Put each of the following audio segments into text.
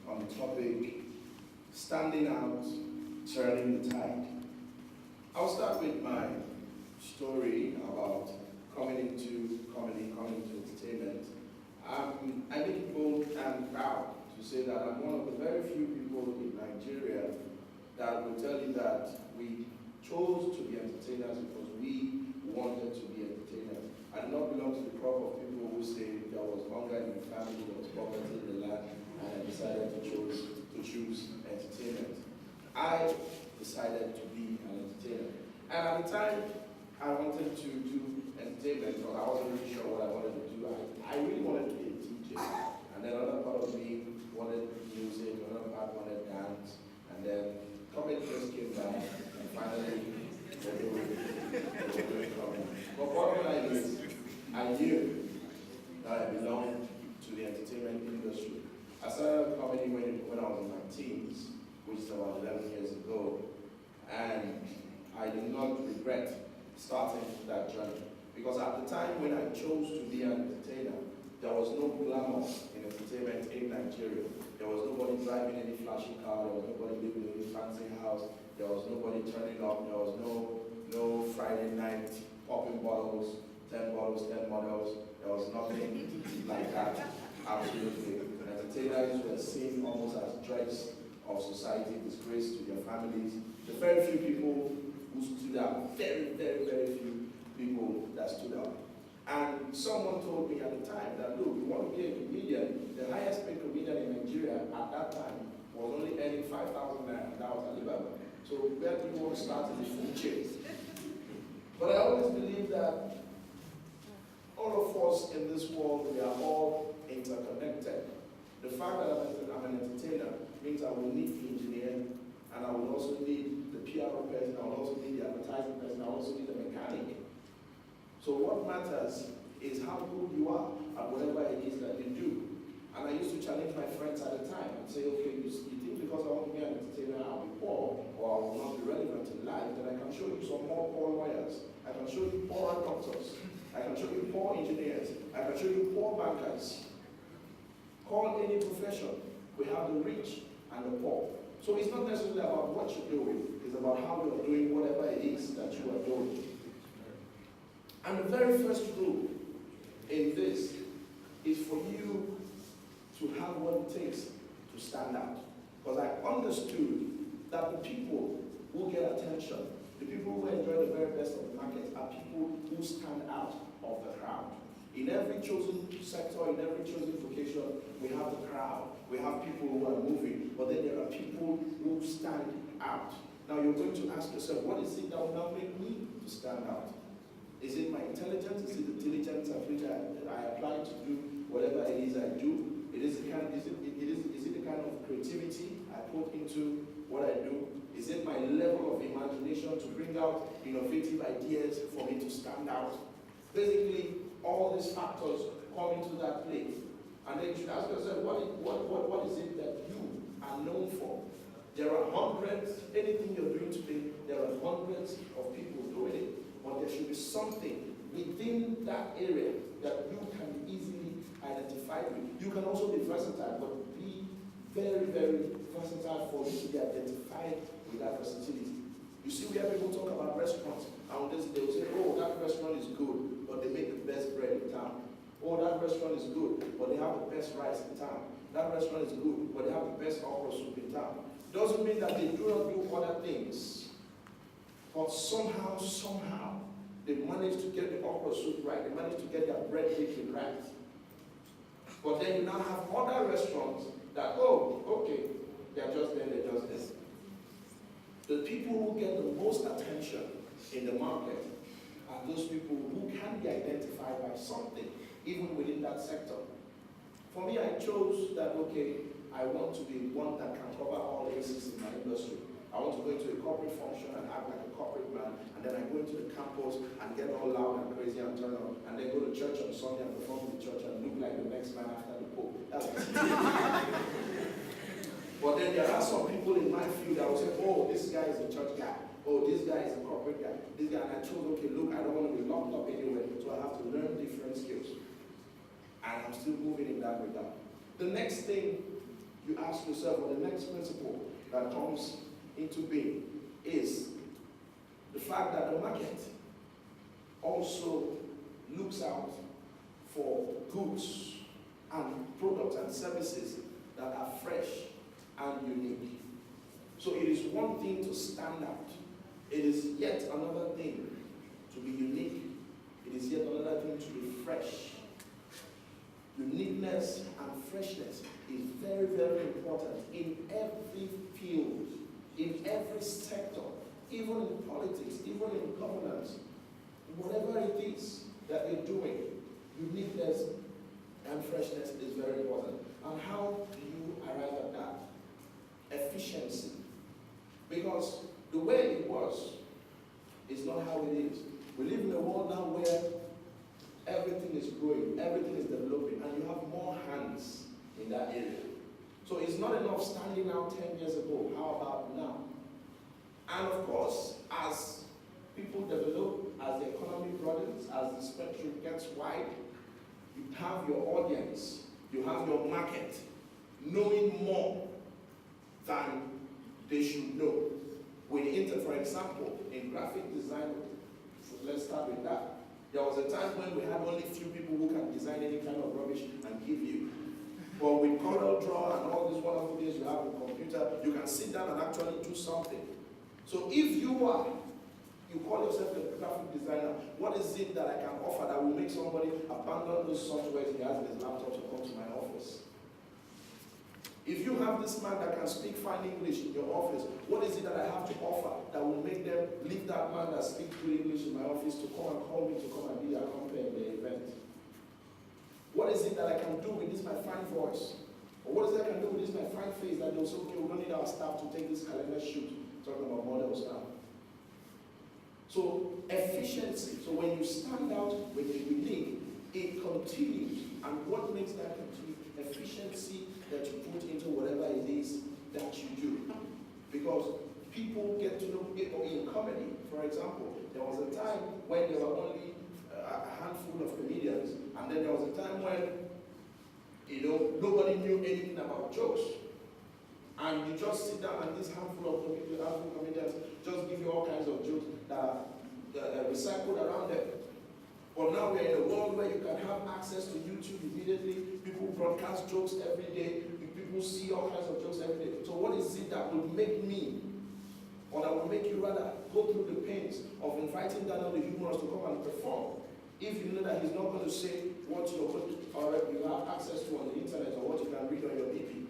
on the topic, standing out, turning the tide. I'll start with my story about coming into comedy, coming into entertainment. I make it bold and proud to say that I'm one of the very few people in Nigeria that will tell you that we chose to be entertainers because we wanted to be entertainers. I do not belong to the crop of people who say there was hunger in the family, there was poverty in the land, and I decided to choose entertainment. I decided to be an entertainer. And at the time, I wanted to do entertainment, but I wasn't really sure what I wanted to do. I really wanted to be a DJ. And then another part of me wanted music, another part wanted dance, and then comedy just came back, and finally, they were doing comedy. But bottom line is, I knew that I belonged to the entertainment industry. I started comedy when I was in my teens, which is about 11 years ago, and I do not regret starting that journey. Because at the time when I chose to be an entertainer, there was no glamour in entertainment in Nigeria. There was nobody driving any flashy car, there was nobody living in any fancy house, there was nobody turning up, there was no Friday night popping bottles, 10 bottles, 10 models. There was nothing like that, absolutely. Entertainers were seen almost as dregs of society, disgrace to their families. The very few people who stood out, very, very, very few people that stood out. And someone told me at the time that, look, you want to be a comedian, the highest paid comedian in Nigeria at that time was only earning 5,000 naira, and that was Alibaba. So where do you want to start in the food chain? But I always believe that all of us in this world, we are all interconnected. The fact that I'm an entertainer means I will need the engineer, and I will also need the PR person, I will also need the advertising person, I will also need the mechanic. So what matters is how good you are at whatever it is that you do. And I used to challenge my friends at the time and say, okay, you think because I want to be an entertainer, I'll be poor, or I will not be relevant in life, then I can show you some more poor lawyers. I can show you poor doctors. I can show you poor engineers. I can show you poor bankers. Call any profession. We have the rich and the poor. So it's not necessarily about what you're doing. It's about how you're doing whatever it is that you are doing. And the very first rule in this is for you to have what it takes to stand out. Because I understood that the people who get attention, the people who enjoy the very best of the market are people who stand out of the crowd. In every chosen sector, in every chosen vocation, we have the crowd. We have people who are moving, but then there are people who stand out. Now you're going to ask yourself, what is it that will now make me to stand out? Is it my intelligence? Is it the diligence at which I apply to do whatever it is I do? Is it the kind of creativity I put into what I do? Is it my level of imagination to bring out innovative ideas for me to stand out? Basically, all these factors come into that place. And then you should ask yourself, what is it that you are known for? There are hundreds, anything you're doing today, there are hundreds of people doing it. But there should be something within that area that you can easily identify with. You can also be versatile, but be very, very versatile for you to be identified with that versatility. You see where people talk about restaurants, and they will say, oh, that restaurant is good, but they make the best bread in town. Oh, that restaurant is good, but they have the best rice in town. That restaurant is good, but they have the best okra soup in town. Doesn't mean that they do not do other things. But somehow, they managed to get the okra soup right. They managed to get their bread baking right. But then you now have other restaurants that, oh, okay, they're just there, they're just there. The people who get the most attention in the market are those people who can be identified by something, even within that sector. For me, I chose that, okay, I want to be one that can cover all bases in my industry. I want to go into a corporate function and act like a corporate man, and then I go into the campus and get all loud and crazy and turn up, and then go to church on Sunday and perform in the church and look like the next man after the Pope. That's But then there are some people in my field that will say, oh, this guy is a church guy. Oh, this guy is a corporate guy. This guy, and I chose, okay, look, I don't want to be locked up anywhere, so I have to learn different skills. And I'm still moving in that regard. The next thing you ask yourself, well, the next principle that comes into being is the fact that the market also looks out for goods and products and services that are fresh and unique. So it is one thing to stand out. It is yet another thing to be unique. It is yet another thing to be fresh. Uniqueness and freshness is very, very important in every field, in every sector, even in politics, even in governance. Whatever it is that you're doing, uniqueness and freshness is very important. And how do you arrive at that? Efficiency. Because the way it was is not how it is. We live in a world now where everything is growing, everything is developing, and you have more hands in that area. So it's not enough standing out 10 years ago. How about now? And of course, as people develop, as the economy broadens, as the spectrum gets wide, you have your audience, you have your market knowing more than they should know. For example, in graphic design, let's start with that. There was a time when we had only few people who can design any kind of rubbish and give you. But with Corel Draw and all these wonderful things you have on the computer, you can sit down and actually do something. So if you call yourself a graphic designer, what is it that I can offer that will make somebody abandon those softwares he has in his laptop to come to my office? If you have this man that can speak fine English in your office, what is it that I have to offer that will make them leave that man that speaks good English in my office to come and call me to come and be a compere in the event? What is it that I can do with this my fine voice? Or what is it I can do with this my fine face that they'll say, okay, we don't need our staff to take this calendar shoot, talking about models now. So efficiency. So when you stand out, when you're unique, it continues. And what makes that continue? Efficiency that you put into whatever it is that you do. Because people get to know people in comedy. For example, there was a time when there were only a handful of comedians, and then there was a time when, nobody knew anything about jokes. And you just sit down and this handful of comedians just give you all kinds of jokes that are recycled around them. But now we're in a world where you can have access to YouTube immediately. People broadcast jokes every day. People see all kinds of jokes every day. So what is it that would make me, or that would make you rather go through the pains of inviting Daniel the Humourous to come and perform, if you know that he's not going to say what you have access to on the internet or what you can read on your BP?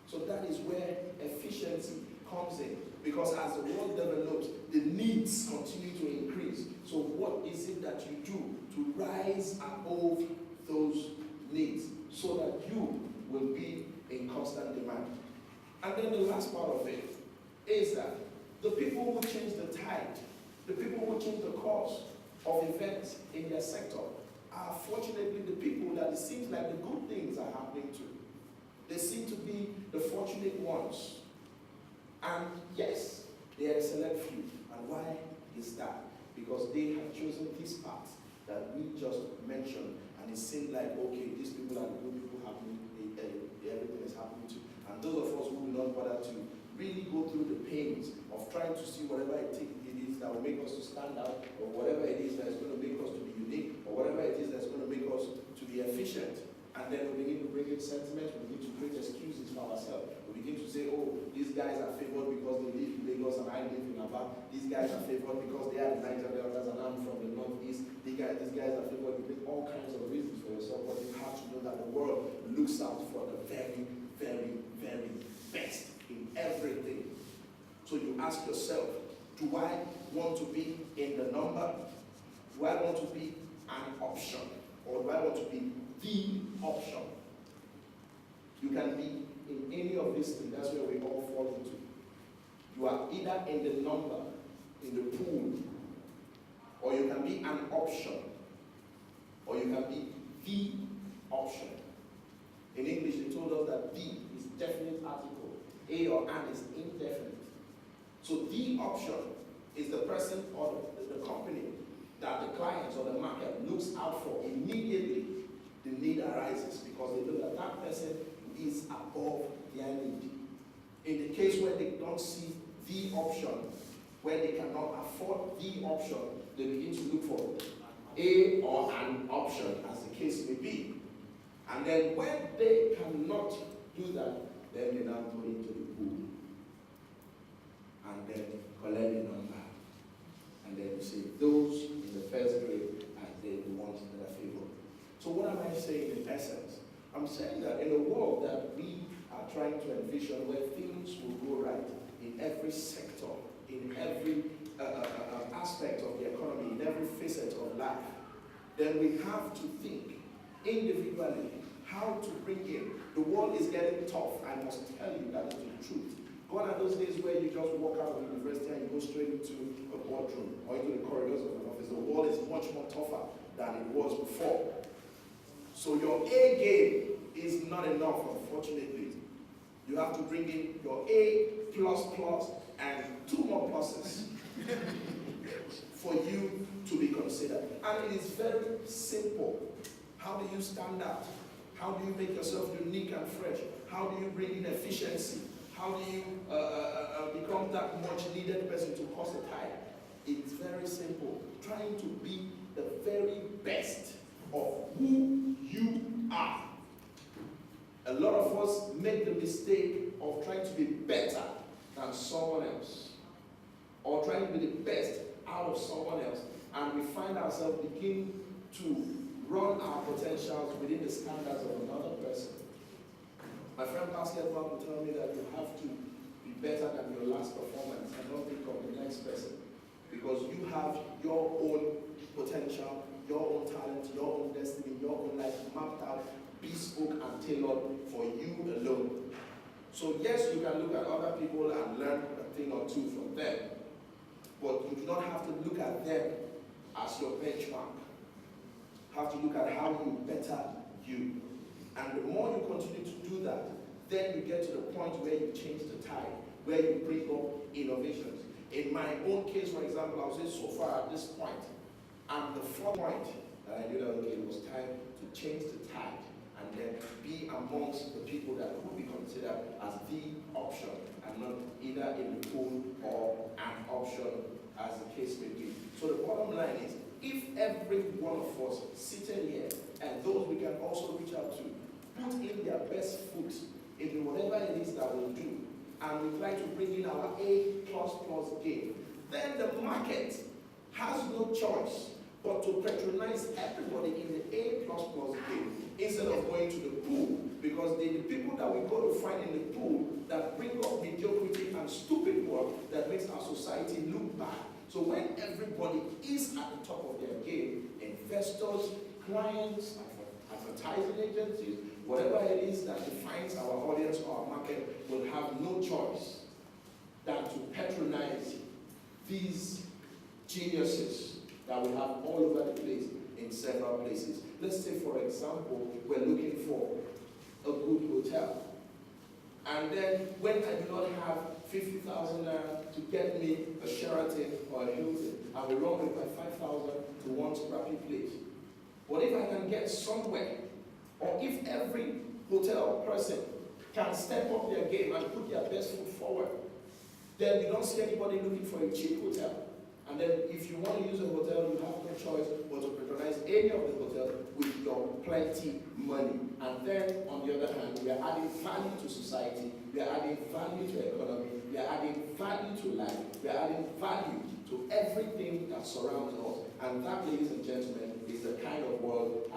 So that is where efficiency comes in. Because as the world develops, the needs continue to increase. So what is it that you do to rise above those needs so that you will be in constant demand? And then the last part of it is that the people who change the tide, the people who change the course of events in their sector are fortunately the people that it seems like the good things are happening to. They seem to be the fortunate ones. And yes, they are a select few. And why is that? Because they have chosen this path that we just mentioned. And it seemed like, okay, these people are the good people happening, everything is happening to. And those of us who will not bother to really go through the pains of trying to see whatever it is that will make us to stand out, or whatever it is that is going to make us to be unique, or whatever it is that's going to make us to be efficient. And then we begin to bring in sentiment, we begin to create excuses for ourselves. We begin to say, oh, these guys are favored because they live in Lagos and I live in Aba. These guys are favored because they are the Nigerian elders and I'm from the northeast. These guys are favored. You bring all kinds of reasons for yourself, but you have to know that the world looks out for the very, very, very best in everything. So you ask yourself, do I want to be in the number? Do I want to be an option? Or do I want to be the option? You can be in any of these things. That's where we all fall into. You are either in the number, in the pool, or you can be an option, or you can be the option. In English, they told us that the is definite article. A or an is indefinite. So the option is the person or the company that the clients or the market looks out for immediately. The need arises because they know that that person is above their need. In the case where they don't see the option, where they cannot afford the option, they begin to look for a or an option, as the case may be. And then when they cannot do that, then they now go into the pool and then collect the number. And then you say, those in the first grade are the ones that are favored. So what am I saying in essence? I'm saying that in a world that we are trying to envision where things will go right in every sector, in every aspect of the economy, in every facet of life, then we have to think individually how to bring in. The world is getting tough. I must tell you that is the truth. Gone are those days where you just walk out of university and you go straight into a boardroom or into the corridors of an office. The world is much more tougher than it was before. So your A game is not enough, unfortunately. You have to bring in your A++ and 2 more pluses for you to be considered. And it is very simple. How do you stand out? How do you make yourself unique and fresh? How do you bring in efficiency? How do you become that much needed person to cause a tide? It's very simple. Trying to be the very best of who you are. A lot of us make the mistake of trying to be better than someone else, or trying to be the best out of someone else, and we find ourselves beginning to run our potentials within the standards of another person. My friend Pascal will tell me that you have to be better than your last performance and not think of the next person, because you have your own potential, your own talent, your own destiny, your own life mapped out, bespoke and tailored for you alone. So yes, you can look at other people and learn a thing or two from them, but you do not have to look at them as your benchmark. You have to look at how you better you. And the more you continue to do that, then you get to the point where you change the tide, where you bring up innovations. In my own case, for example, I would say so far at this point, and the fourth point that I knew that okay, it was time to change the tide and then be amongst the people that could be considered as the option and not either in the pool or an option, as the case may be. So the bottom line is, if every one of us sitting here and those we can also reach out to put in their best foot in whatever it is that we'll do, and we try to bring in our A++ game, then the market has no choice but to patronize everybody in the A++ game instead of going to the pool, because the people that we go to find in the pool that bring up mediocrity and stupid work that makes our society look bad. So when everybody is at the top of their game, investors, clients, advertising agencies, whatever it is that defines our audience or our market, will have no choice than to patronize these geniuses that we have all over the place in several places. Let's say, for example, we're looking for a good hotel. And then when I do not have 50,000 naira to get me a Sheraton or a Hilton, I will run with my 5,000 to one scrappy place. But if I can get somewhere, or if every hotel person can step up their game and put their best foot forward, then you don't see anybody looking for a cheap hotel. And then if you want to use a hotel, you have no choice but to patronize any of the hotels with your plenty money. And then, on the other hand, we are adding value to society, we are adding value to economy, we are adding value to life, we are adding value to everything that surrounds us. And that, ladies and gentlemen, is the kind of world